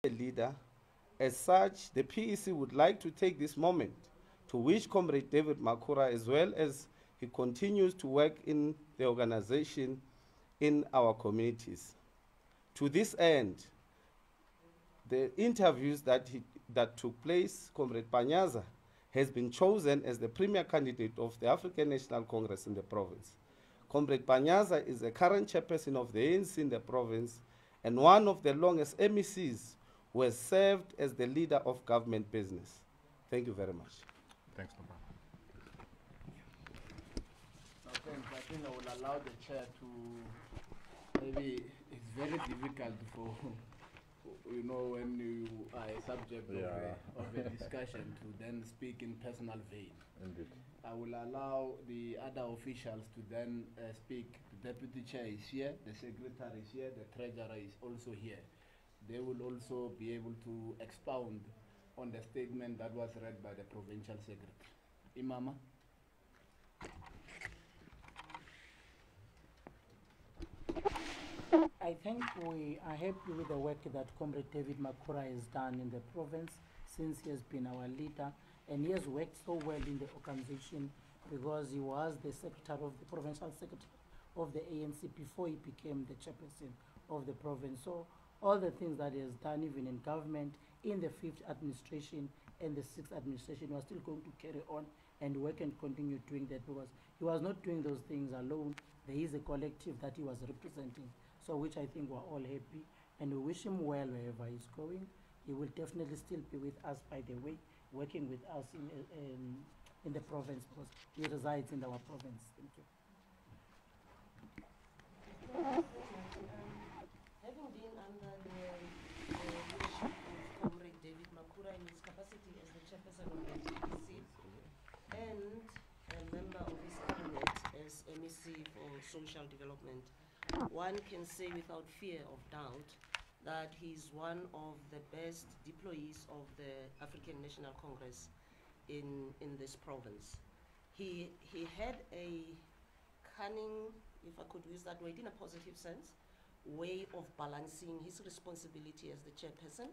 a leader. As such, the PEC would like to take this moment to wish Comrade David Makhura, as well as he continues to work in the organization in our communities. To this end, the interviews that took place, Comrade Panyaza has been chosen as the premier candidate of the African National Congress in the province. Comrade Panyaza is the current chairperson of the ANC in the province and one of the longest MECs who has served as the leader of government business. Thank you very much. Thanks, Papa. Thanks. I think I will allow the chair to, maybe it's very difficult for, you know, when you are a subject of a discussion to then speak in personal vein. Indeed. I will allow the other officials to then speak. The deputy chair is here, the secretary is here, the treasurer is also here. They will also be able to expound on the statement that was read by the provincial secretary. Imama. I think we are happy with the work that Comrade David Makhura has done in the province since he has been our leader, and he has worked so well in the organization because he was the secretary of the provincial secretary of the ANC before he became the chairperson of the province. So all the things that he has done, even in government, in the 5th administration and the 6th administration, we are still going to carry on and work and continue doing that because he was not doing those things alone. There is a collective that he was representing, so which I think we're all happy, and we wish him well wherever he's going. He will definitely still be with us, by the way, working with us in the province because he resides in our province. Thank you. Having been under the leadership of Comrade David Makhura in his capacity as the chairperson of the ANC and a member of his cabinet as MEC for social development, one can say without fear of doubt that he's one of the best deployees of the African National Congress in this province. He had a cunning, if I could use that word in a positive sense, way of balancing his responsibility as the chairperson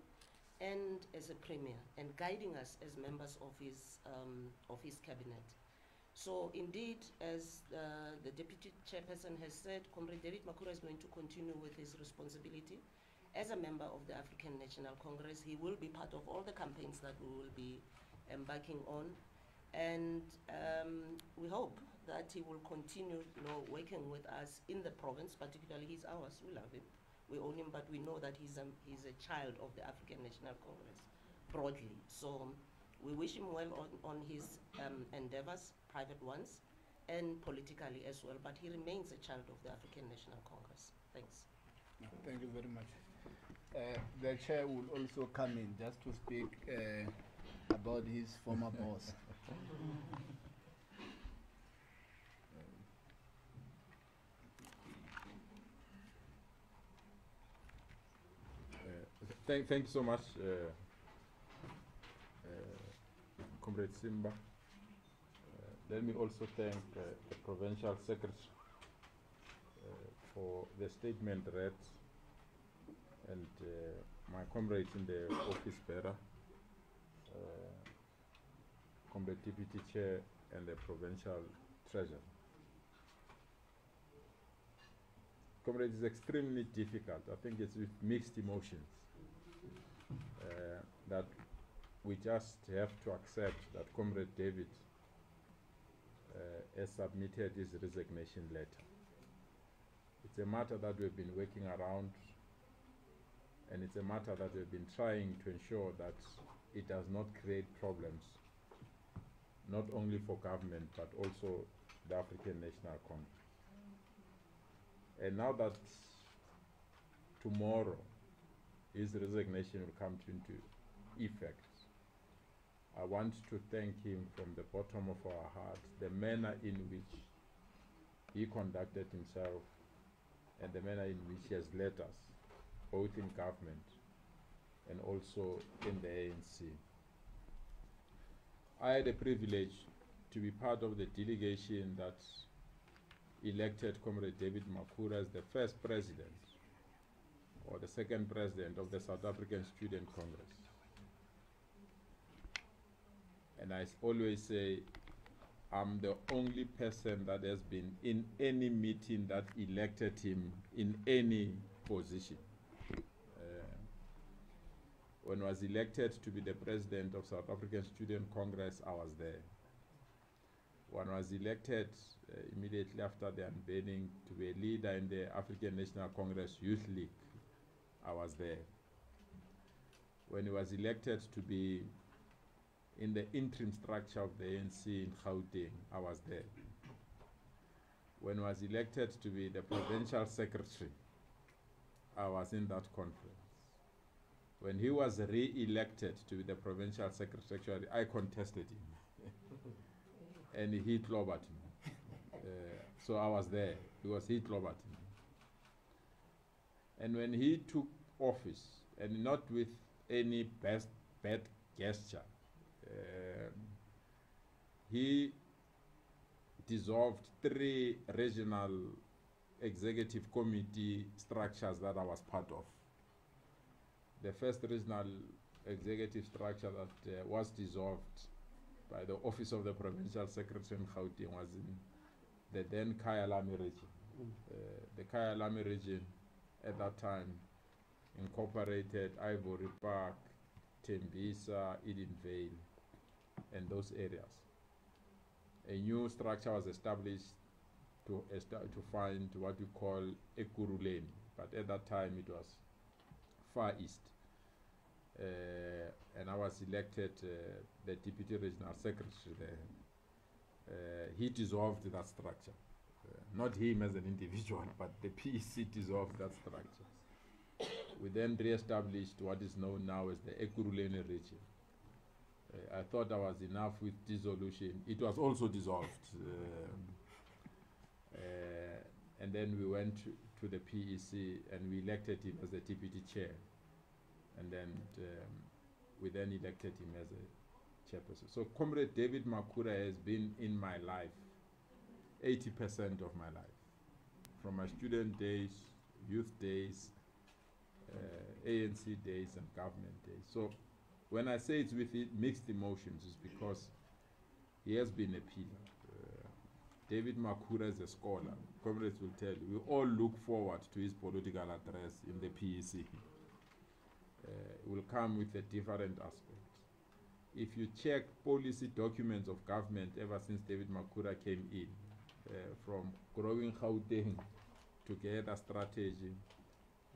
and as a premier, and guiding us as members of his cabinet. So indeed, as the deputy chairperson has said, Comrade David Makhura is going to continue with his responsibility as a member of the African National Congress. He will be part of all the campaigns that we will be embarking on, and we hope that he will continue, working with us in the province. Particularly, he's ours. We love him, we own him, but we know that he's a child of the African National Congress broadly. So we wish him well on his endeavors, private ones, and politically as well. But he remains a child of the African National Congress. Thanks. Thank you very much. The chair will also come in just to speak about his former boss. Thank you so much, Comrade Simba. Let me also thank the Provincial Secretary for the statement read, and my comrades in the office bearer, Comrade Deputy Chair and the Provincial Treasurer. Comrade, it's extremely difficult. I think it's with mixed emotions that we just have to accept that Comrade David has submitted his resignation letter. It's a matter that we've been working around, and it's a matter that we've been trying to ensure that it does not create problems, not only for government, but also the African National Congress. And now that tomorrow his resignation will come into effect, I want to thank him from the bottom of our hearts, the manner in which he conducted himself and the manner in which he has led us, both in government and also in the ANC. I had the privilege to be part of the delegation that elected Comrade David Makhura as the first president or the second president of the South African Student Congress. And I always say, I'm the only person that has been in any meeting that elected him in any position. When I was elected to be the president of South African Student Congress, I was there. When I was elected immediately after the unveiling to be a leader in the African National Congress Youth League, I was there. When he was elected to be in the interim structure of the ANC in Gauteng, I was there. When he was elected to be the provincial secretary, I was in that conference. When he was re-elected to be the provincial secretary, I contested him. And he clobbered me. So I was there because he clobbered me. And when he took office, and not with any bad gesture, he dissolved 3 regional executive committee structures that I was part of. The first regional executive structure that was dissolved by the office of the provincial secretary in Gauteng was in the then Kyalami region. The Kyalami region at that time incorporated Ivory Park, Tembisa, Edenvale, and those areas. A new structure was established to find what we call Ekurhuleni, but at that time it was Far East. And I was elected the deputy regional secretary there. He dissolved that structure. Not him as an individual, but the PEC dissolved that structure. We then re-established what is known now as the Ekurhuleni region. I thought I was enough with dissolution. It was also dissolved. And then we went to the PEC and we elected him as the deputy chair. And then we then elected him as a chairperson. So Comrade David Makhura has been in my life 80% of my life. From my student days, youth days, ANC days and government days. So when I say it's with mixed emotions, it's because he has been a pillar. David Makhura is a scholar. Comrades will tell you, we all look forward to his political address in the PEC. It will come with a different aspect. If you check policy documents of government ever since David Makhura came in, from growing Gauteng, together strategy,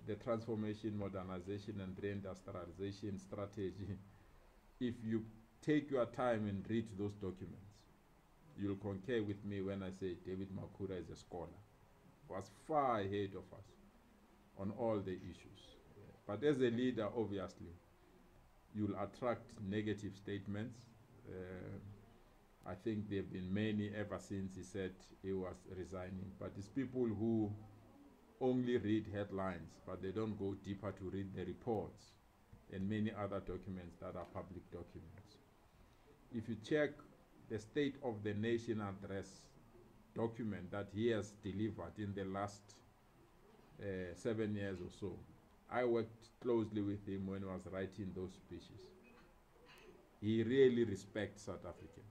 the transformation, modernization and reindustrialization strategy, if you take your time and read those documents, you'll concur with me when I say David Makhura is a scholar, was far ahead of us on all the issues. But as a leader, obviously, you'll attract negative statements. I think there have been many ever since he said he was resigning. But it's people who only read headlines, but they don't go deeper to read the reports and many other documents that are public documents. If you check the State of the Nation address document that he has delivered in the last 7 years or so, I worked closely with him when he was writing those speeches. He really respects South Africans.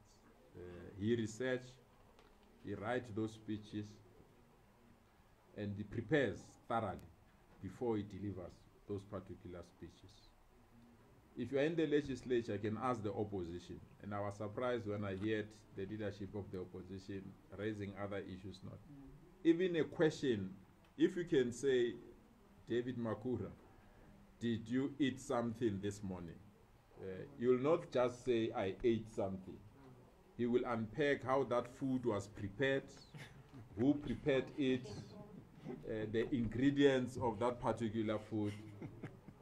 He researches, he writes those speeches, and he prepares thoroughly before he delivers those particular speeches. If you are in the legislature, I can ask the opposition, and I was surprised when I heard the leadership of the opposition raising other issues not. Even a question, if you can say, David Makhura, did you eat something this morning? You will not just say, I ate something. He will unpack how that food was prepared, who prepared it, the ingredients of that particular food,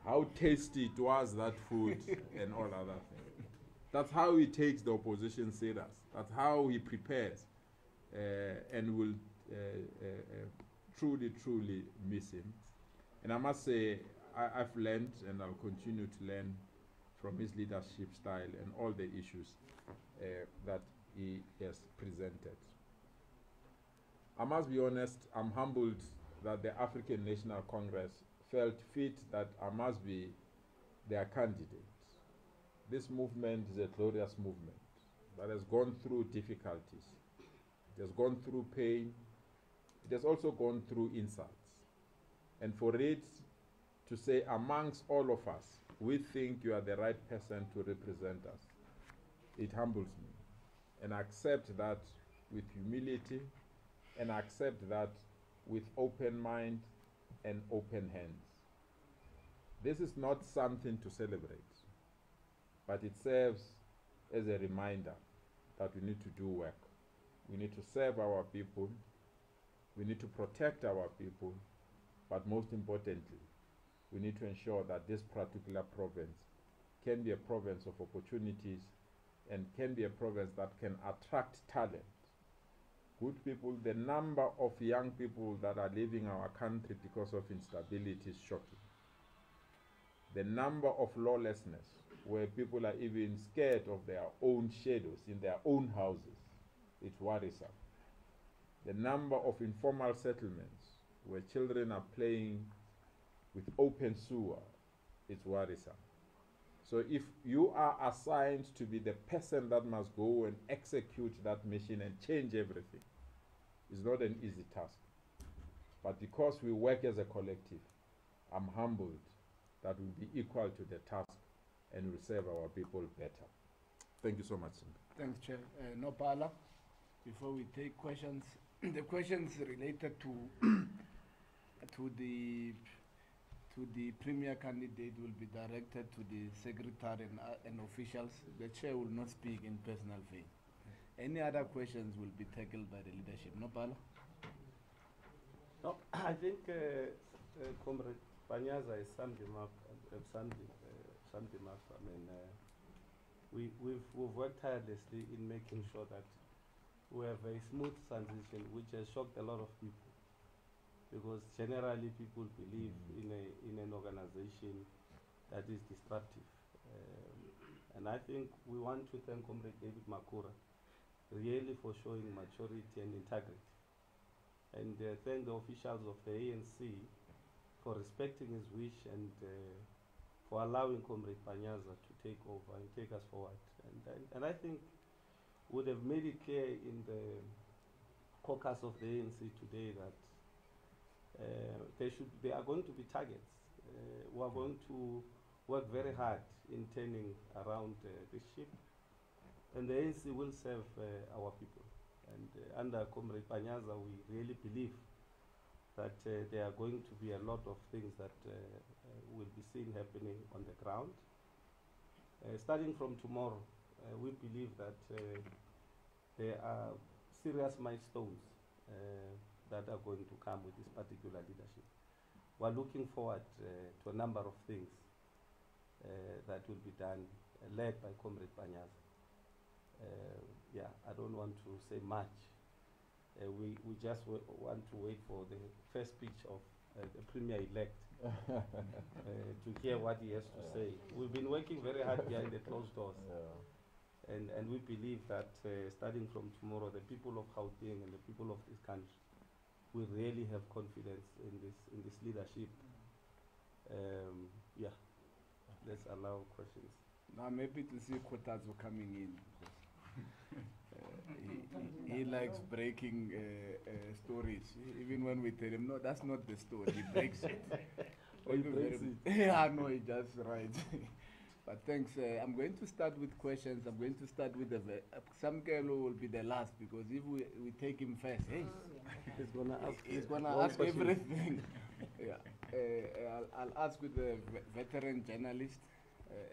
how tasty it was, that food, and all other things. That's how he takes the opposition serious. That's how he prepares, and will truly, truly miss him. And I must say, I've learned, and I'll continue to learn from his leadership style and all the issues that he has presented. I must be honest, I'm humbled that the African National Congress felt fit that I must be their candidate. This movement is a glorious movement that has gone through difficulties. It has gone through pain. It has also gone through insults. And for it to say amongst all of us, we think you are the right person to represent us, it humbles me. And I accept that with humility, and I accept that with open mind and open hands. This is not something to celebrate, but it serves as a reminder that we need to do work. We need to serve our people, we need to protect our people, but most importantly, we need to ensure that this particular province can be a province of opportunities and can be a province that can attract talent. Good people, the number of young people that are leaving our country because of instability is shocking. The number of lawlessness, where people are even scared of their own shadows in their own houses, it's worrisome. The number of informal settlements, where children are playing with open sewer, it's worrisome. So if you are assigned to be the person that must go and execute that mission and change everything, it's not an easy task. But because we work as a collective, I'm humbled that we'll be equal to the task and will serve our people better. Thank you so much, Simba. Thanks, Chair. Nopala, before we take questions, the questions related to the Premier candidate will be directed to the Secretary and officials. The Chair will not speak in personal vein. Any other questions will be tackled by the leadership. Nopala? No, I think Comrade Panyaza has summed him up. I mean, we've worked tirelessly in making sure that we have a smooth transition, which has shocked a lot of people, because generally people believe in an organization that is destructive. And I think we want to thank Comrade David Makhura really for showing maturity and integrity, and thank the officials of the ANC for respecting his wish and for allowing Comrade Panyaza to take over and take us forward. And I think would have made it clear in the caucus of the ANC today that there are going to be targets. We are going to work very hard in turning around the ship, and the ANC will serve our people. And under Comrade Panyaza, we really believe that there are going to be a lot of things that will be seen happening on the ground. Starting from tomorrow, we believe that there are serious milestones that are going to come with this particular leadership. We're looking forward to a number of things that will be done, led by Comrade Panyaza. Yeah, I don't want to say much. We just want to wait for the first speech of the Premier-elect to hear what he has to say. We've been working very hard behind the closed doors. Yeah. And we believe that starting from tomorrow, the people of Gauteng and the people of this country will really have confidence in this leadership. Yeah, let's allow questions. Now maybe to see quotas coming in. He likes breaking stories. Even when we tell him, no, that's not the story, he breaks it. He breaks it. Yeah, no, he just writes. But thanks. I'm going to start with questions. I'm going to start with Samkelo will be the last, because if we take him first, hey, he's gonna ask everything. Yeah. I'll ask with the veteran journalist.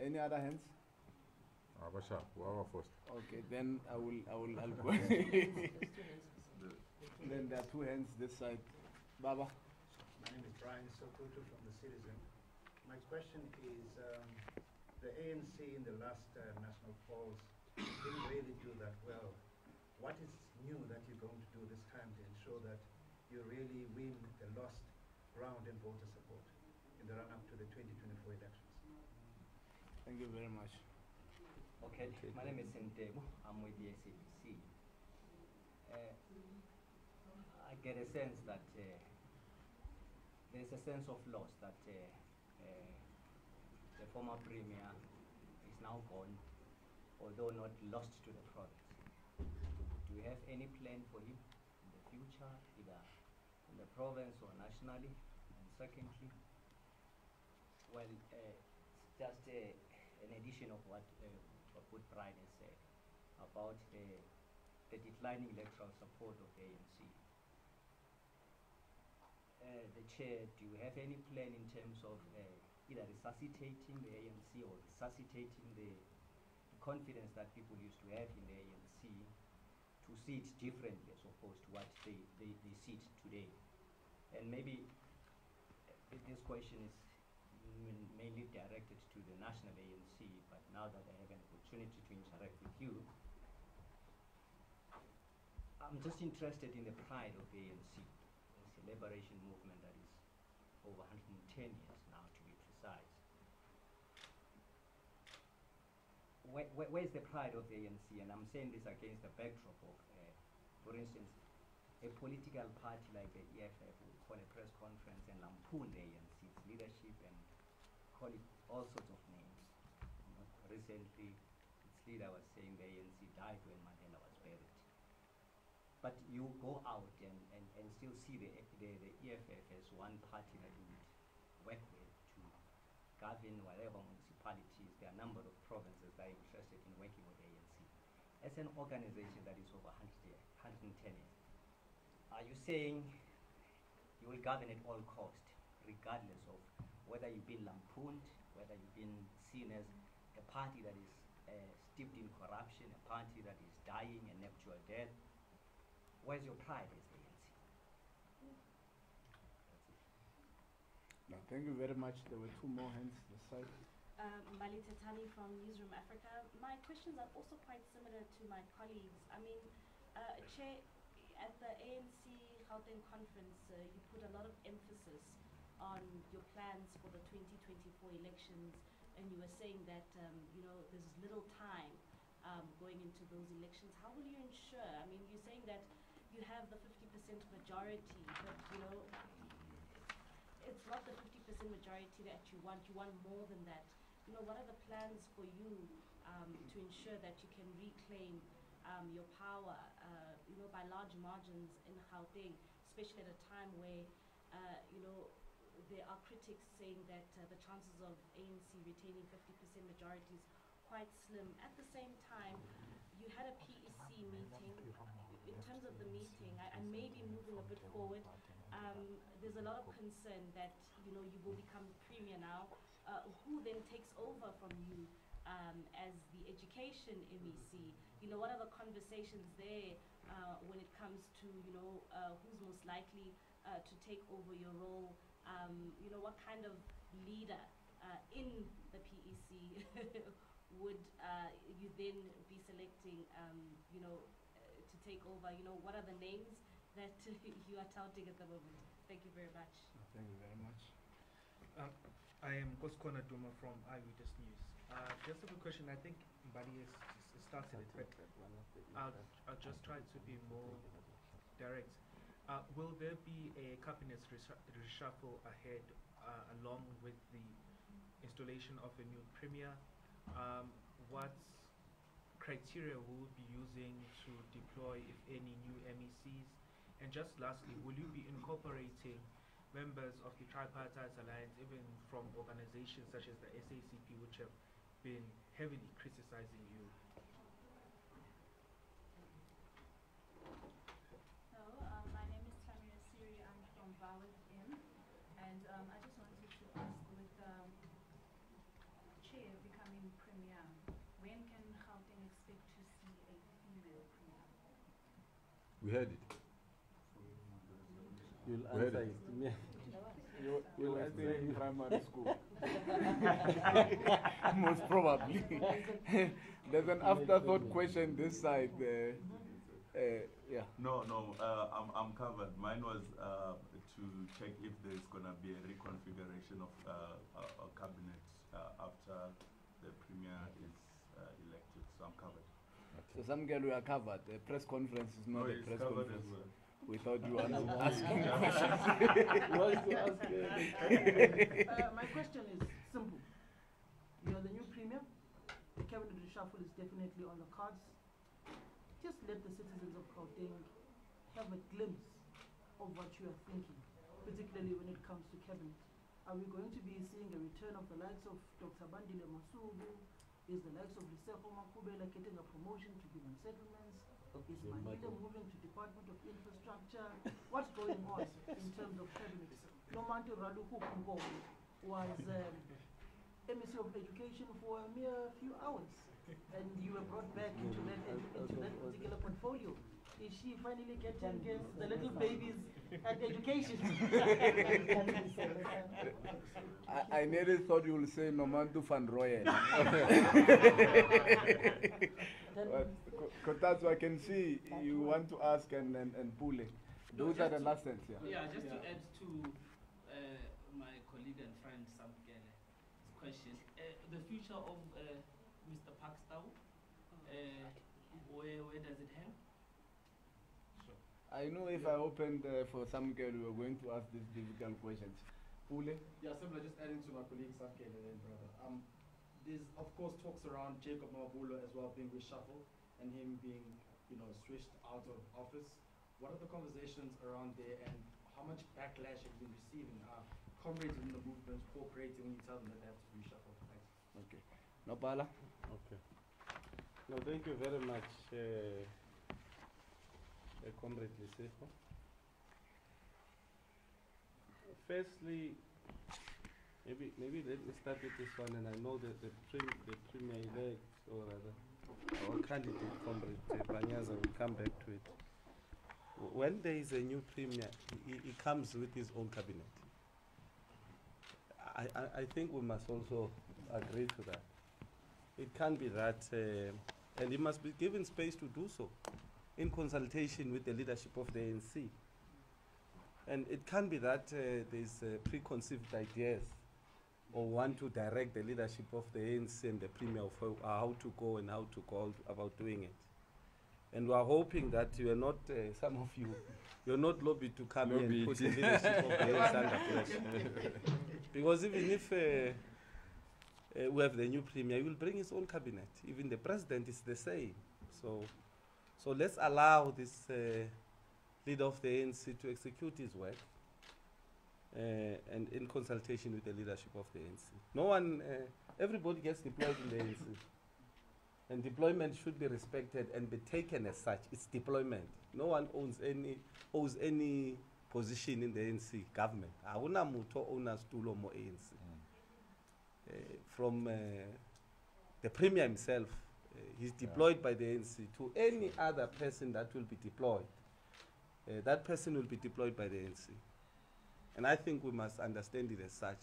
Any other hands? Abasha, whoever first. Okay, then I'll go. Then there are two hands this side. Baba. My name is Brian Sokoto from The Citizen. My question is, the ANC in the last national polls didn't really do that well. What is new that you're going to do this time to ensure that you really win the lost ground in voter support in the run-up to the 2024 elections? Thank you very much. Okay, my name is Sentebo. I'm with the SABC. I get a sense that there's a sense of loss that the former Premier is now gone, although not lost to the province. Do you have any plan for him in the future, either in the province or nationally? And secondly, well, it's just an addition of what Good Pride has said about the declining electoral support of the ANC. The chair, do you have any plan in terms of either resuscitating the ANC or resuscitating the confidence that people used to have in the ANC to see it differently as opposed to what they see it today? And maybe this question is mainly directed to the national ANC, but now that I have an opportunity to interact with you, I'm just interested in the pride of the ANC. It's a liberation movement that is over 110 years now, to be precise. Where's the pride of the ANC? And I'm saying this against the backdrop of, for instance, a political party like the EFF will call a press conference and lampoon the ANC's leadership and call it all sorts of names. Recently, its leader was saying the ANC died when Mandela was buried. But you go out and still see the EFF as one party that you would work with to govern whatever municipalities. There are a number of provinces that are interested in working with the ANC. As an organization that is over 110 years, are you saying you will govern at all costs, regardless of whether you've been lampooned, whether you've been seen as a party that is steeped in corruption, a party that is dying a natural death? Where's your pride as the ANC? That's it. No, thank you very much. There were two more hands this side. Mbali Tetani from Newsroom Africa. My questions are also quite similar to my colleagues. I mean, Chair, at the ANC Gauteng conference, you put a lot of emphasis on your plans for the 2024 elections, and you were saying that there's little time going into those elections. How will you ensure? I mean, you're saying that you have the 50% majority, but it's not the 50% majority that you want. You want more than that. What are the plans for you to ensure that you can reclaim your power, by large margins in Gauteng, especially at a time where, there are critics saying that the chances of ANC retaining 50% majority is quite slim. At the same time, you had a PEC meeting. In terms of the meeting, I may be moving a bit forward. There's a lot of concern that you will become Premier now. Who then takes over from you as the education MEC? What are the conversations there when it comes to who's most likely to take over your role? What kind of leader in the PEC would you then be selecting, to take over? What are the names that you are touting at the moment? Thank you very much. Thank you very much. I am Koskona Duma from Eyewitness News. Just a quick question. I think Mbadi has started it, but I'll just try to be more direct. Will there be a cabinet reshuffle ahead along with the installation of a new premier? What criteria will we be using to deploy, if any, new MECs? And just lastly, will you be incorporating members of the Tripartite Alliance, even from organizations such as the SACP, which have been heavily criticizing you? Hello, my name is Tamira Siri. I'm from Voward M. And I just wanted to ask, with Chair becoming Premier, when can Gauteng expect to see a female Premier? We heard it. You'll Where answer is it. You were still in primary school. Most probably. There's an afterthought question this side. Yeah. No, I'm covered. Mine was to check if there's going to be a reconfiguration of a cabinet after the Premier is elected. So I'm covered. So some girl we are covered. The press conference is not a press conference. without you asking questions. My question is simple. You are the new premier. The cabinet reshuffle is definitely on the cards. Just let the citizens of Gauteng have a glimpse of what you are thinking, particularly when it comes to cabinet. Are we going to be seeing a return of the likes of Dr. Bandile Masubu? Is the likes of Liseko Makubela getting a promotion to human settlements? Is Manila moving to Department of Infrastructure? What's going on in terms of cabinet? Nomanto Raluku Kumbo was MEC of Education for a mere few hours, and you were brought back into that particular portfolio. Is she finally getting the little babies at education? I nearly thought you would say Nomantu van Royen. Kotatsu, I can see you want to ask and Pule. Those are the last ones, yeah. Yeah, just to add to my colleague and friend Samkele's question, the future of Mr. Pakstau, where does it hang? I know if I opened for Samuel, we were going to ask these difficult questions. Pule? Yeah, similar, just adding to my colleague Samuel and brother. There's of course talks around Jacob Mabulo as well being reshuffled and him being, switched out of office. What are the conversations around there, and how much backlash have you been receiving? Comrades in the movement cooperating when you tell them that they have to reshuffle? Thanks. Okay. Nopala? Okay. No, thank you very much, Comrade Liseko. Firstly, maybe let me start with this one, and I know that the premier-elect, or rather, our candidate, Comrade Banyaza, will come back to it. When there is a new premier, he comes with his own cabinet. I think we must also agree to that. It can't be that, and he must be given space to do so, in consultation with the leadership of the ANC. And it can't be that there's preconceived ideas or want to direct the leadership of the ANC and the Premier of how to go and how to go about doing it. And we are hoping that you are not, some of you, you're not lobbied to come here and put the leadership of the ANC under pressure. Because even if we have the new Premier, he will bring his own cabinet. Even the President is the same. So let's allow this leader of the ANC to execute his work and in consultation with the leadership of the ANC. No one, everybody gets deployed in the ANC. And deployment should be respected and be taken as such. It's deployment. No one owes any position in the ANC government. Awuna muto owns tulo mo ANC. From the Premier himself, he's deployed by the ANC to any other person that will be deployed. That person will be deployed by the ANC. And I think we must understand it as such.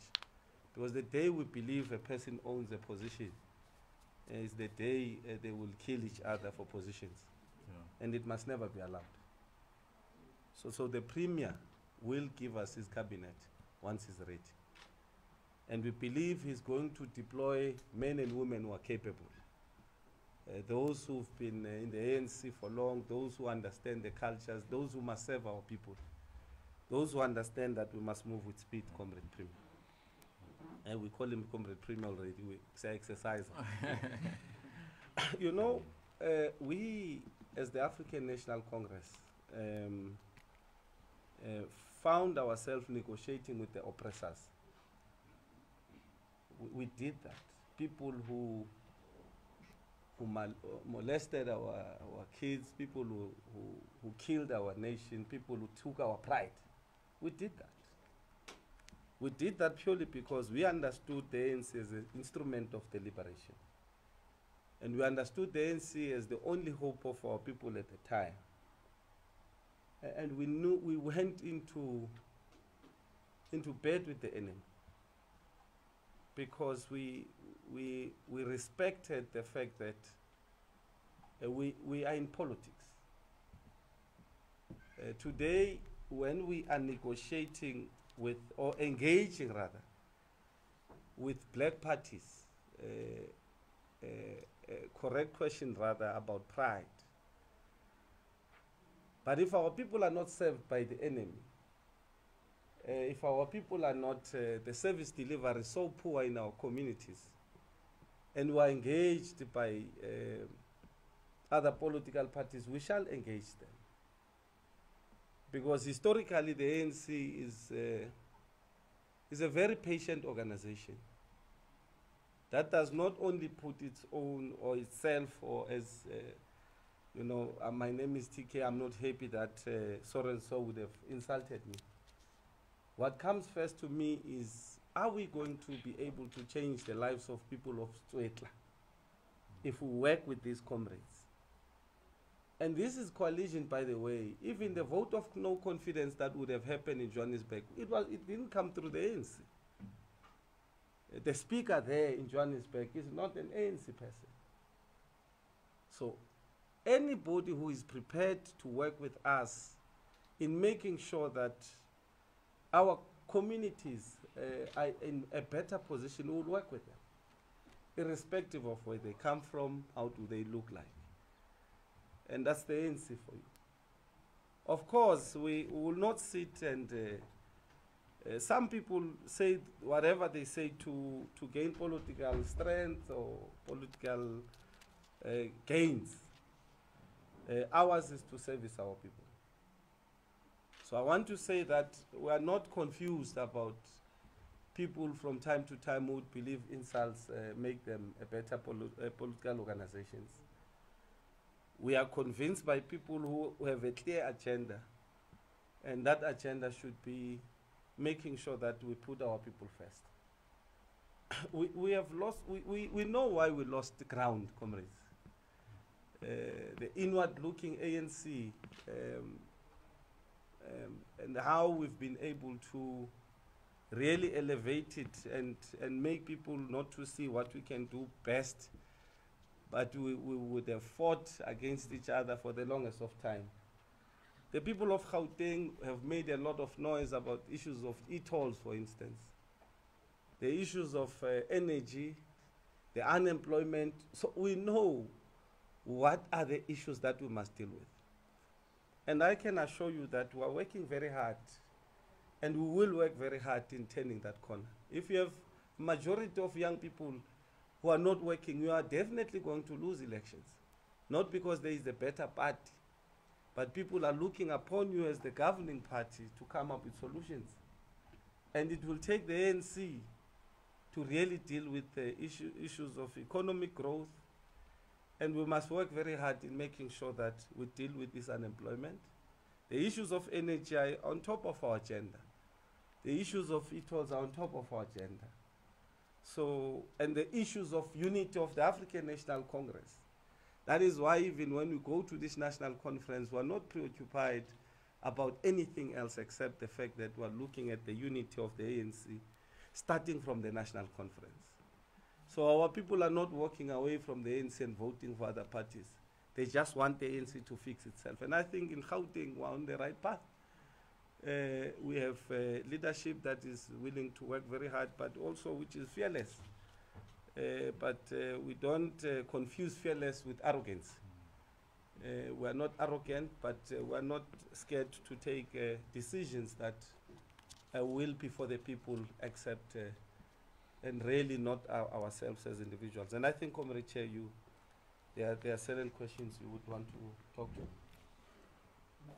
Because the day we believe a person owns a position is the day they will kill each other for positions. Yeah. And it must never be allowed. So the Premier will give us his cabinet once he's ready. And we believe he's going to deploy men and women who are capable. Those who've been in the ANC for long, those who understand the cultures, those who must serve our people, those who understand that we must move with speed, Comrade Premier. And we call him Comrade Premier already, we say exercise. You know, we, as the African National Congress, found ourselves negotiating with the oppressors. We did that. People who molested our kids, people who killed our nation, people who took our pride. We did that. We did that purely because we understood the ANC as an instrument of the liberation. And we understood the ANC as the only hope of our people at the time. And we knew we went into bed with the enemy because we respected the fact that we are in politics. Today, when we are negotiating with, or engaging rather, with black parties, correct question rather about pride. But if our people are not served by the enemy, if our people are not, the service delivery is so poor in our communities, and we are engaged by other political parties, we shall engage them. Because historically the ANC is a very patient organization that does not only put its own or itself or as, you know, my name is TK, I'm not happy that so and so would have insulted me. What comes first to me is, are we going to be able to change the lives of people of Stwetla if we work with these comrades? And this is coalition, by the way. Even the vote of no confidence that would have happened in Johannesburg, it didn't come through the ANC. The speaker there in Johannesburg is not an ANC person. So anybody who is prepared to work with us in making sure that our communities are in a better position, we will work with them, irrespective of where they come from, how do they look like. And that's the ANC for you. Of course, we will not sit and some people say whatever they say to gain political strength or political gains. Ours is to service our people. So I want to say that we are not confused about people from time to time who would believe insults make them a better political organizations. We are convinced by people who have a clear agenda, and that agenda should be making sure that we put our people first. we have lost, we know why we lost the ground, comrades. The inward-looking ANC and how we've been able to really elevate it and make people not to see what we can do best, but we would have fought against each other for the longest of time. The people of Gauteng have made a lot of noise about issues of e-tolls, for instance. The issues of energy, the unemployment. So we know what are the issues that we must deal with. And I can assure you that we are working very hard, and we will work very hard in turning that corner. If you have majority of young people who are not working, you are definitely going to lose elections. Not because there is a better party, but people are looking upon you as the governing party to come up with solutions. And it will take the ANC to really deal with the issues of economic growth. And we must work very hard in making sure that we deal with this unemployment. The issues of energy are on top of our agenda. The issues of e-tolls are on top of our agenda. So, and the issues of unity of the African National Congress. That is why even when we go to this national conference, we're not preoccupied about anything else except the fact that we're looking at the unity of the ANC, starting from the national conference. So our people are not walking away from the ANC and voting for other parties. They just want the ANC to fix itself. And I think in Gauteng, we're on the right path. We have leadership that is willing to work very hard, but also which is fearless. But we don't confuse fearless with arrogance. We are not arrogant, but we are not scared to take decisions that will be for the people, except and really not ourselves as individuals. And I think, Comrade Chair, there are certain questions you would want to talk to. No,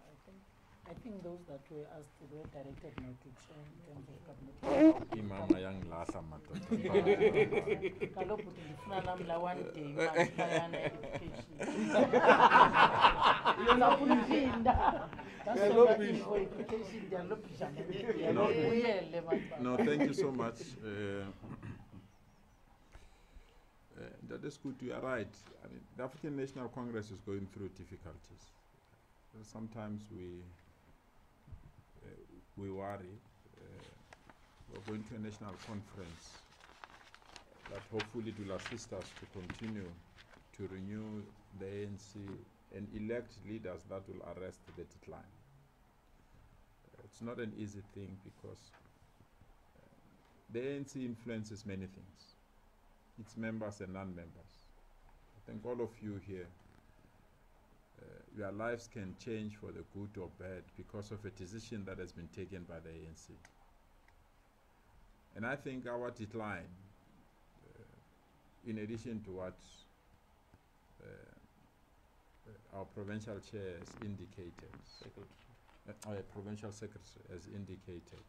I think those that were asked were directed now to Chair in terms of cabinet. Imama yang lasa madoda. Kaloku ndifuna nami la one day umayiphayana education. Yona kuyinda. No, thank you so much. That is good. You are right. I mean, the African National Congress is going through difficulties. Sometimes we worry. We're going to a national conference that hopefully it will assist us to continue to renew the ANC and elect leaders that will arrest the decline. It's not an easy thing because the ANC influences many things, its members and non-members. I think all of you here your lives can change for the good or bad because of a decision that has been taken by the ANC. And I think our decline, in addition to what our provincial chair has indicated, our provincial secretary has indicated,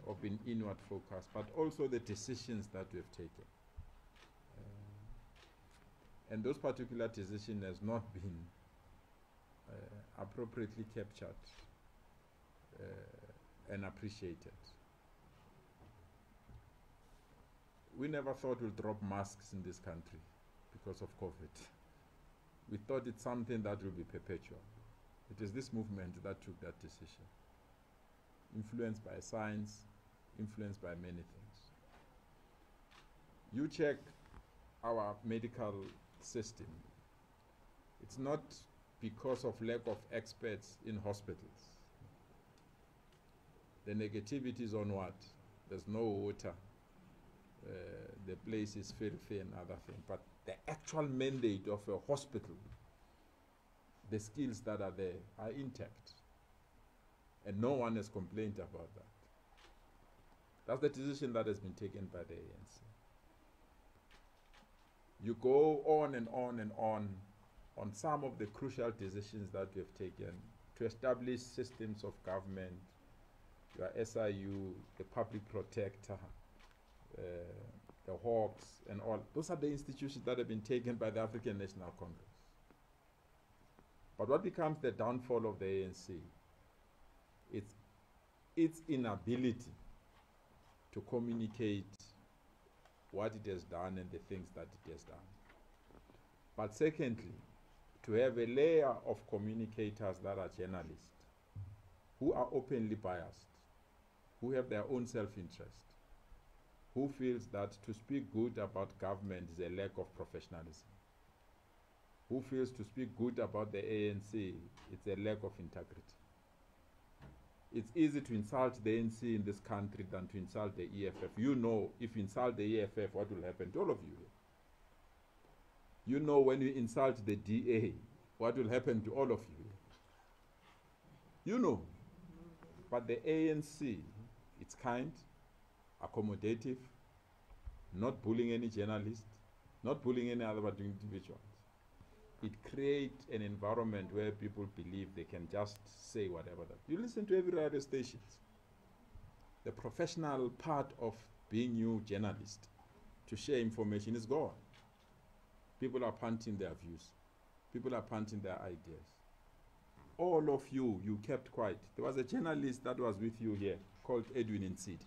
of being inward focused, but also the decisions that we have taken. And those particular decisions has not been appropriately captured and appreciated. We never thought we'd drop masks in this country because of COVID. We thought it's something that will be perpetual. It is this movement that took that decision, influenced by science, influenced by many things. You check our medical system. It's not because of lack of experts in hospitals. The negativity is on what? There's no water. The place is filthy and other things. But the actual mandate of a hospital, the skills that are there are intact. And no one has complained about that. That's the decision that has been taken by the ANC. You go on and on and on some of the crucial decisions that we have taken to establish systems of government, your SIU, the public protector, the Hawks, and all. Those are the institutions that have been taken by the African National Congress. But what becomes the downfall of the ANC? It's its inability to communicate what it has done and the things that it has done. But secondly, to have a layer of communicators that are journalists, who are openly biased, who have their own self-interest, who feels that to speak good about government is a lack of professionalism, who feels to speak good about the ANC, it's a lack of integrity. It's easy to insult the ANC in this country than to insult the EFF. You know, if you insult the EFF, what will happen to all of you? You know, when you insult the DA, what will happen to all of you? You know. But the ANC, it's kind, accommodative, not bullying any journalist, not bullying any other individuals. It creates an environment where people believe they can just say whatever. You listen to every radio station. The professional part of being you journalist to share information is gone. People are punting their views. People are punting their ideas. All of you kept quiet. There was a journalist that was with you here called Edwin Nsidi.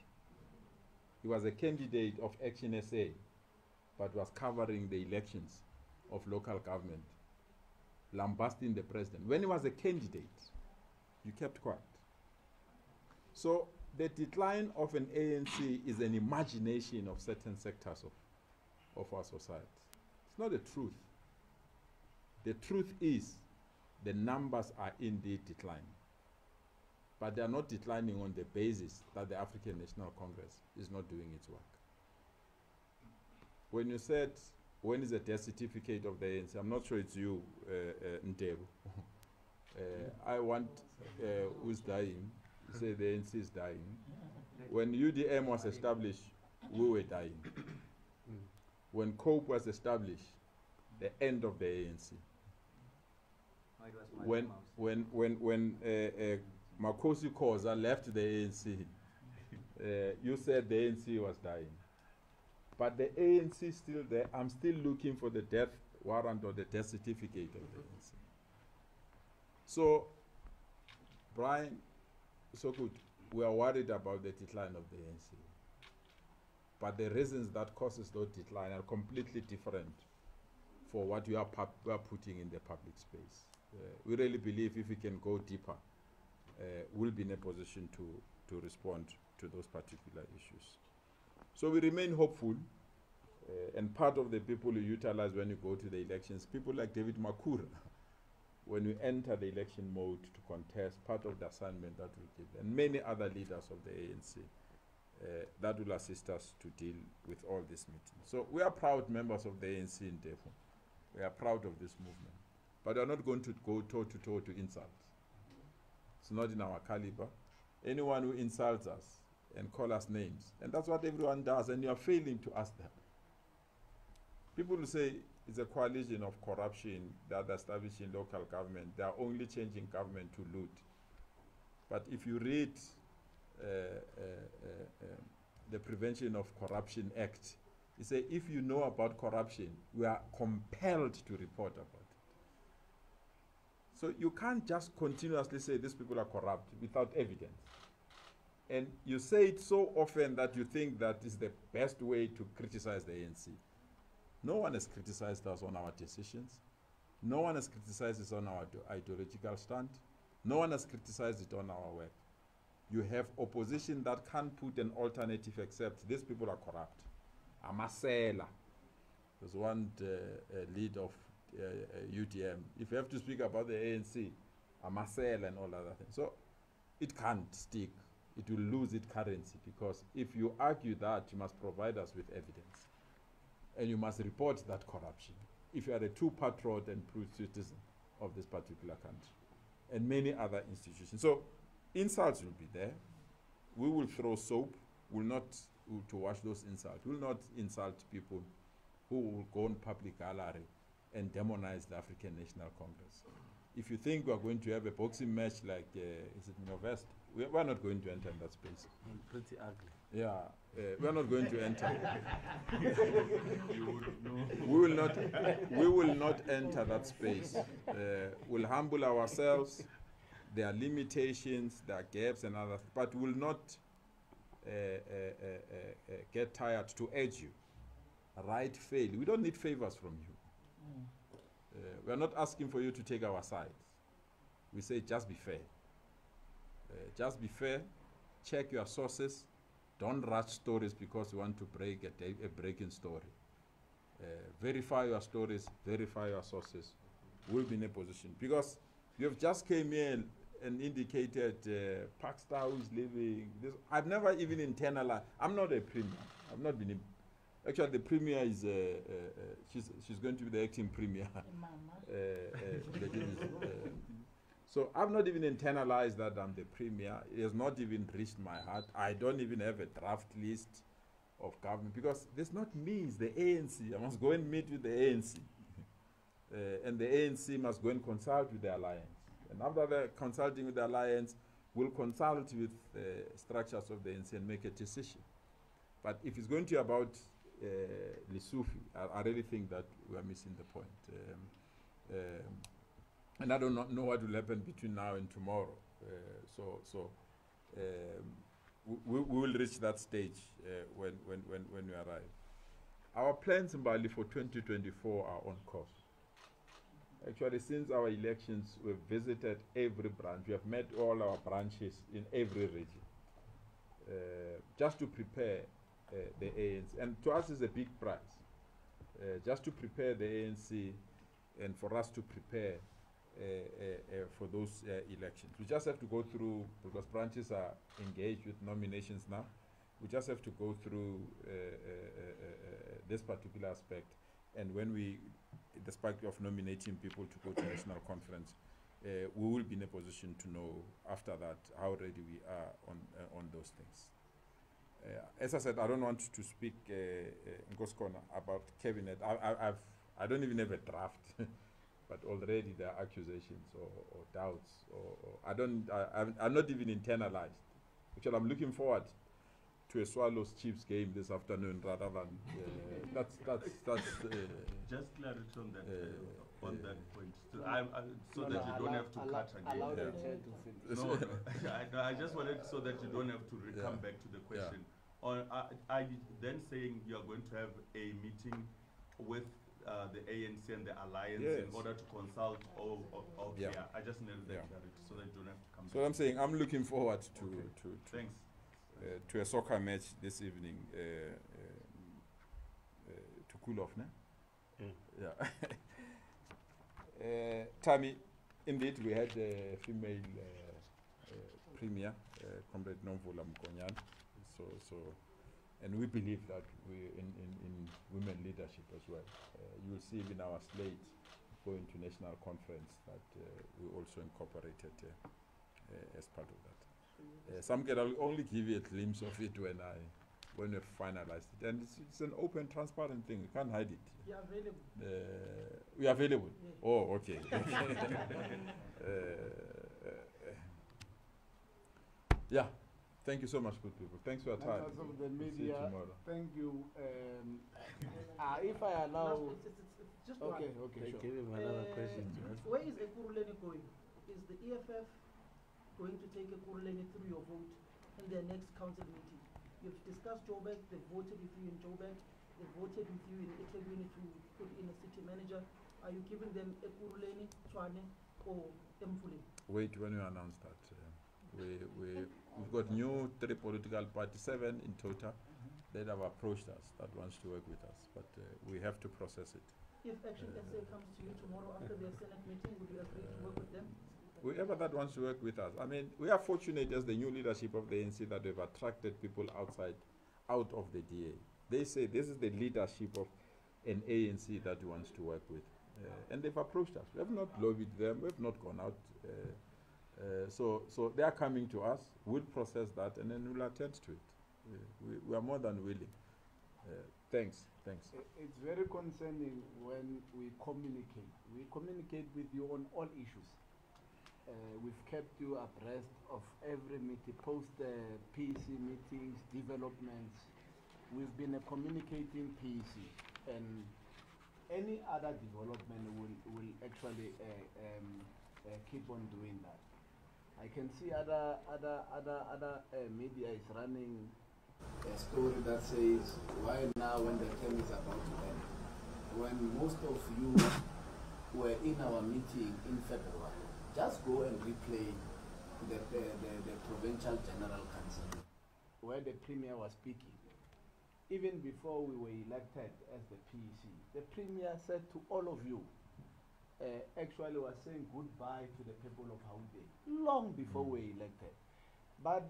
He was a candidate of Action SA, but was covering the elections of local government, lambasting the president. When he was a candidate, you kept quiet. So the decline of an ANC is an imagination of certain sectors of our society. It's not the truth. The truth is the numbers are indeed declining. But they are not declining on the basis that the African National Congress is not doing its work. When you said, when is the death certificate of the ANC? I'm not sure it's you, Nteru. I want who's dying. You say the ANC is dying. When UDM was established, we were dying. When COPE was established, the end of the ANC. When Makosi Khoza left the ANC, you said the ANC was dying. But the ANC is still there. I'm still looking for the death warrant or the death certificate of the ANC. So, Brian, so good. We are worried about the decline of the ANC. But the reasons that causes those decline are completely different for what we are putting in the public space. We really believe if we can go deeper, we'll be in a position to respond to those particular issues. So we remain hopeful, and part of the people you utilize when you go to the elections, people like David Makhura, when we enter the election mode to contest, part of the assignment that we give, and many other leaders of the ANC, that will assist us to deal with all these meetings. So we are proud members of the ANC in Devon. We are proud of this movement. But we are not going to go toe-to-toe to insult. It's not in our caliber. Anyone who insults us and call us names, and that's what everyone does, and you are failing to ask them. People will say it's a coalition of corruption that are establishing local government. They are only changing government to loot. But if you read the Prevention of Corruption Act, it says if you know about corruption, we are compelled to report about it. So you can't just continuously say these people are corrupt without evidence. And you say it so often that you think that is the best way to criticize the ANC. No one has criticized us on our decisions. No one has criticized us on our ideological stand. No one has criticized it on our work. You have opposition that can't put an alternative except these people are corrupt. Amasela. There's one lead of UTM. If you have to speak about the ANC, Amasela and all other things. So it can't stick. It will lose its currency, because if you argue that, you must provide us with evidence. And you must report that corruption if you are a true patriot and true citizen of this particular country, and many other institutions. So insults will be there. We will throw soap. We'll not to wash those insults. We'll not insult people who will go on public gallery and demonize the African National Congress. If you think we are going to have a boxing match like, is it Novest? We're not going to enter in that space. Pretty ugly. Yeah, we're not going to enter. You would know. We will not enter that space. We'll humble ourselves. There are limitations, there are gaps and others, but we'll not get tired to urge you. Right, fail. We don't need favors from you. We are not asking for you to take our sides. We say just be fair. Just be fair. Check your sources. Don't rush stories because you want to break a breaking story. Verify your stories. Verify your sources. We'll be in a position, because you have just came here and indicated Pakistan who is leaving. I've never even internalized. I'm not a premier. I've not been. Actually, the premier is she's going to be the acting premier. So I've not even internalized that I'm the premier. It has not even reached my heart. I don't even have a draft list of government, because it's not me, it's the ANC. I must go and meet with the ANC. And the ANC must go and consult with the alliance. And after the consulting with the alliance, we'll consult with structures of the ANC and make a decision. But if it's going to be about Lesotho, I really think that we are missing the point. And I don't know what will happen between now and tomorrow. We will reach that stage when we arrive. Our plans in Bali for 2024 are on course. Actually, since our elections, we've visited every branch. We have met all our branches in every region, just to prepare the ANC. And to us, it's a big prize, just to prepare the ANC and for us to prepare for those elections. We just have to go through, because branches are engaged with nominations now, we just have to go through this particular aspect. And when we, despite of nominating people to go to national conference, we will be in a position to know after that how ready we are on those things. As I said, I don't want to speak in Goskona about cabinet. I don't even have a draft, but already there are accusations or doubts. I'm not even internalized. Actually, I'm looking forward to a Swallows Chiefs game this afternoon rather than that's just clarity on that point, so that you don't have to cut again. Allow the chair to finish. No, I just wanted so that you don't have to come back to the question. Are you then saying you are going to have a meeting with the ANC and the alliance in order to consult? I just needed that clarity so that you don't have to come back. So I'm saying I'm looking forward to Thanks. To a soccer match this evening to cool off, no? Yeah. Tammy, indeed, we had a female premier, Comrade Nomvula Mkonyan. So, and we believe that we in women leadership as well. You will see in our slate going to national conference that we also incorporated as part of that. I'll only give you a glimpse of it when we finalize it, and it's an open, transparent thing. You can't hide it. You're available. We are available. Yeah. Oh, okay. Yeah. Thank you so much, good people. Thanks for your time. Members of the We'll see you media, tomorrow. thank you. If I allow... It's just Okay, one. okay, sure. Give him another question to ask. Where is Ekurhuleni going? Is the EFF going to take Ekurhuleni through your vote in their next council meeting? You've discussed Joburg, they voted with you in Joburg, they voted with you in eThekwini to put in a city manager. Are you giving them Ekurhuleni, Tshwane, or Emfuleni? Wait, when you announce that, we've got new 3 political parties, 7 in total, that have approached us, that wants to work with us, but we have to process it. If Action SA comes to you tomorrow after their Senate meeting, would you agree to work with them? Whoever that wants to work with us. I mean, we are fortunate as the new leadership of the ANC that we've attracted people out of the DA. They say this is the leadership of an ANC that wants to work with. And they've approached us. We have not lobbied them. We have not gone out. So they are coming to us. We'll process that and then we'll attend to it. We are more than willing. Thanks. It's very concerning when we communicate. We communicate with you on all issues. We've kept you abreast of every meeting, post PEC meetings, developments. We've been a communicating PEC, and any other development will actually keep on doing that. I can see other media is running a story that says, why now when the term is about to end? When most of you were in our meeting in February, just go and replay the Provincial General Council, where the Premier was speaking. Even before we were elected as the PEC, the Premier said to all of you, actually was saying goodbye to the people of Gauteng, long before we were elected. But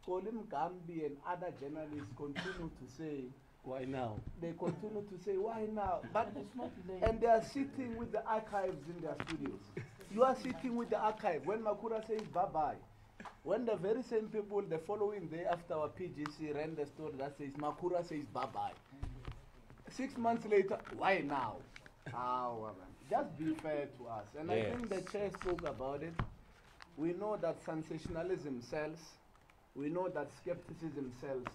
Colin Gambi and other journalists continue to say, why now? They continue to say, why now? But it's not late. And they are sitting with the archives in their studios. You are sitting with the archive. When Makhura says bye-bye, when the very same people the following day after our PGC ran the story that says Makhura says bye-bye. 6 months later, why now? Just be fair to us. And I think the chair spoke about it. We know that sensationalism sells. We know that skepticism sells.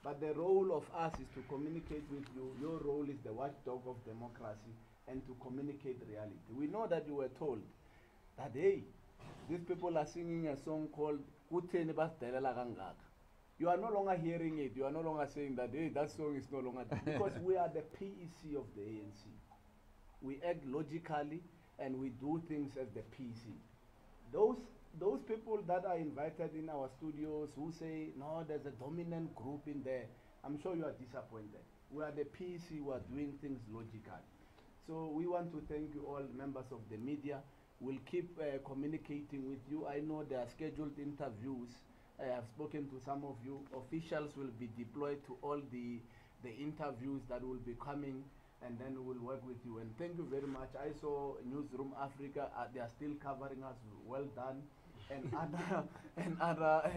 But the role of us is to communicate with you. Your role is the watchdog of democracy and to communicate reality. We know that you were told that, hey, these people are singing a song called Kutheni Basidelela Kangaka. You are no longer hearing it. You are no longer saying that, hey, that song is no longer... Because we are the PEC of the ANC. We act logically and we do things as the PEC. Those people that are invited in our studios who say, no, there's a dominant group in there, I'm sure you are disappointed. We are the PEC who are doing things logically. So we want to thank you all, members of the media. We'll keep communicating with you. I know there are scheduled interviews. I have spoken to some of you. Officials will be deployed to all the interviews that will be coming, and then we'll work with you. And thank you very much. I saw Newsroom Africa, they are still covering us. Well done. And other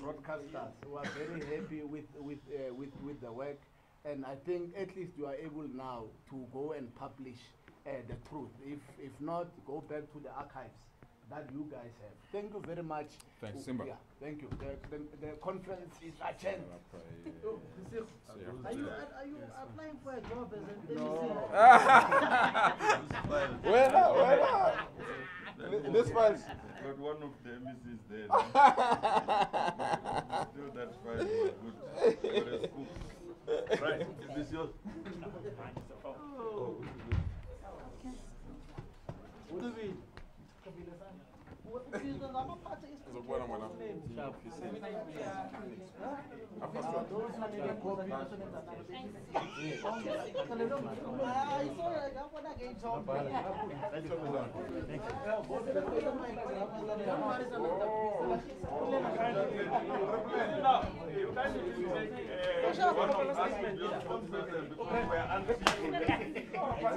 broadcasters who are very happy with the work. And I think at least you are able now to go and publish the truth. If not, go back to the archives that you guys have. Thank you very much. Thanks, Simba. Yeah, thank you. The conference is adjourned. Are you applying for a job as an No. Well, this was... But one of the MECs there. Still that file was good. For a scoop. Right, is this yours? Oh.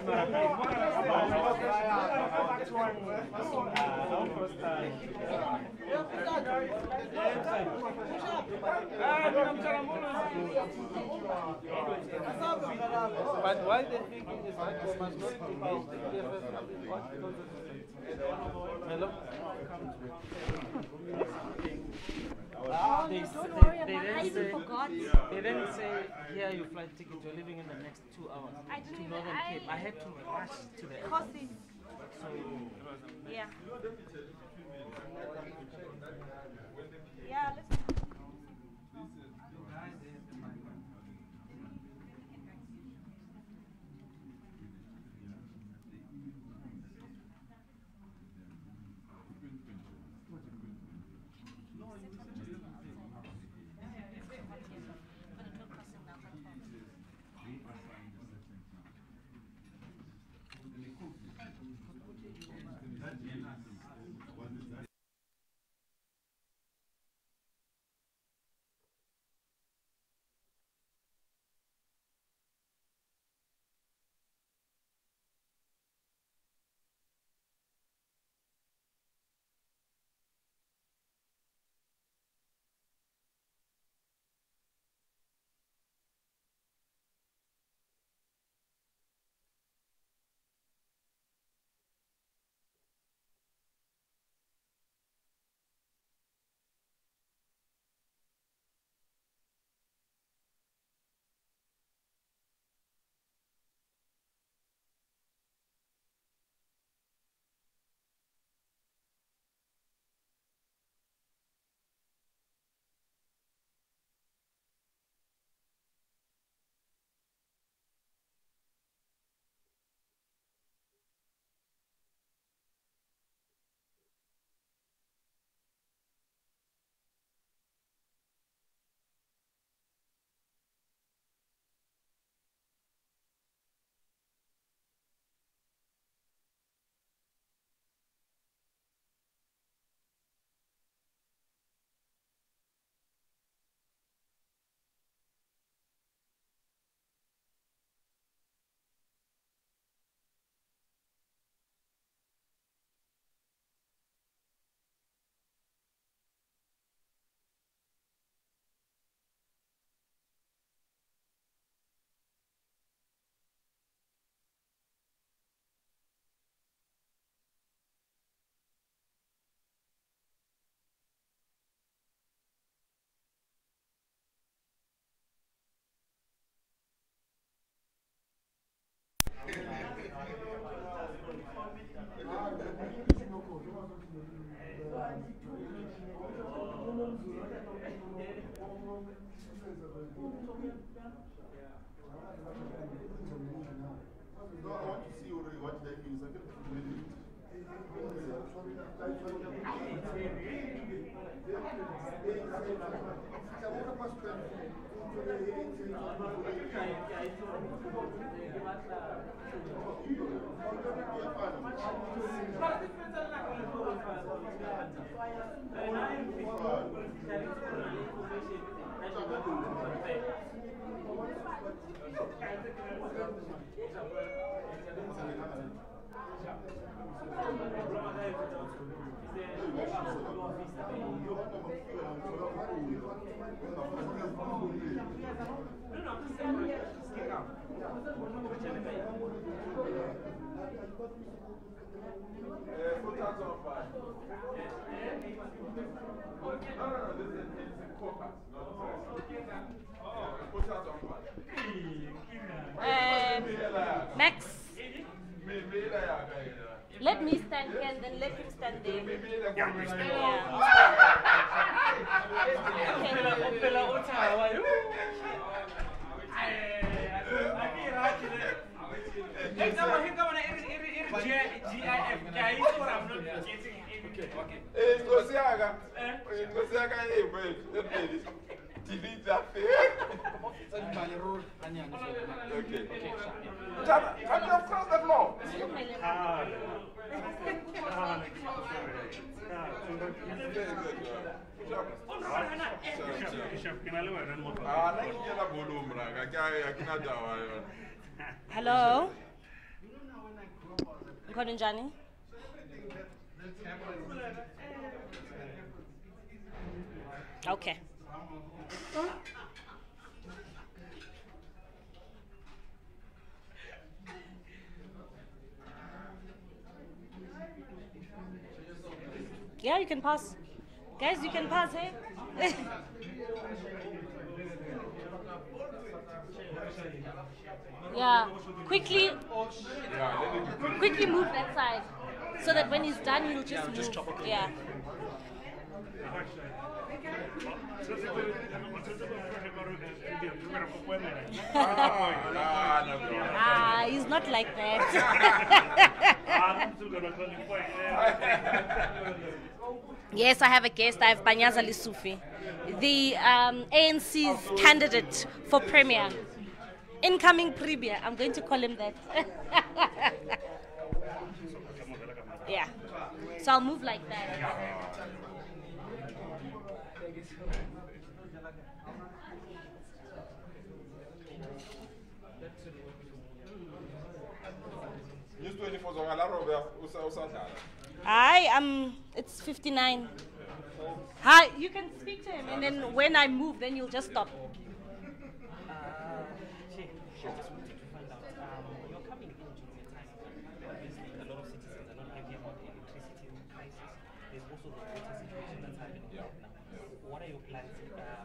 But why they thinking is that they must not engage the EFF? What? Hello? Don't worry about it. I even forgot. They didn't say, here your flight ticket, you're leaving in the next 2 hours. I didn't to even- Northern Cape. I had to rush to the Because it's... So, Yeah. Yeah, let's... No, I want to see what that means. I Max, let me stand here and then let him stand there. delete that thing. Okay. Can you cross the floor? Hello? Nkonjani? Okay. Yeah, you can pass. Guys, you can pass, hey? Yeah, quickly move that side so that when he's done, he'll just move. Yeah. He's not like that. Yes, I have a guest. I have Panyaza Lisufi, the ANC's candidate for Premier. Incoming Premier. I'm going to call him that. Yeah. So I'll move like that. It's 59. Hi, you can speak to him, and then when I move, then you'll just stop. You're coming into a time where obviously a lot of citizens are not happy about the electricity crisis. There's also the water situation that's happening right now. What are your plans regarding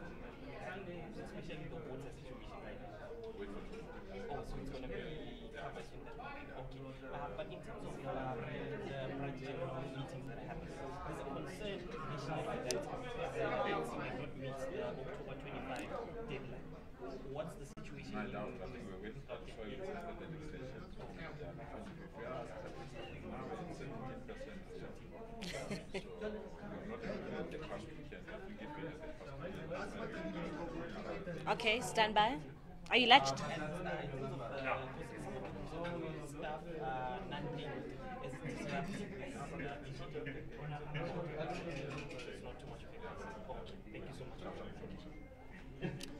especially the water situation right now? Oh, so it's going to be covered in that. Okay. But in terms of the branch general meetings that are happening, there's a concern initially that the ANC may not meet the October 25 deadline. What's the situation? I doubt. I think we're waiting for the legislation. Okay, stand by. Are you latched?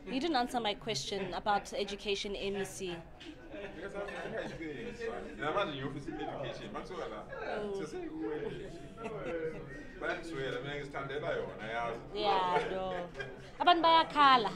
You didn't answer my question about education MEC. Yeah, no. Abantu bayakhala.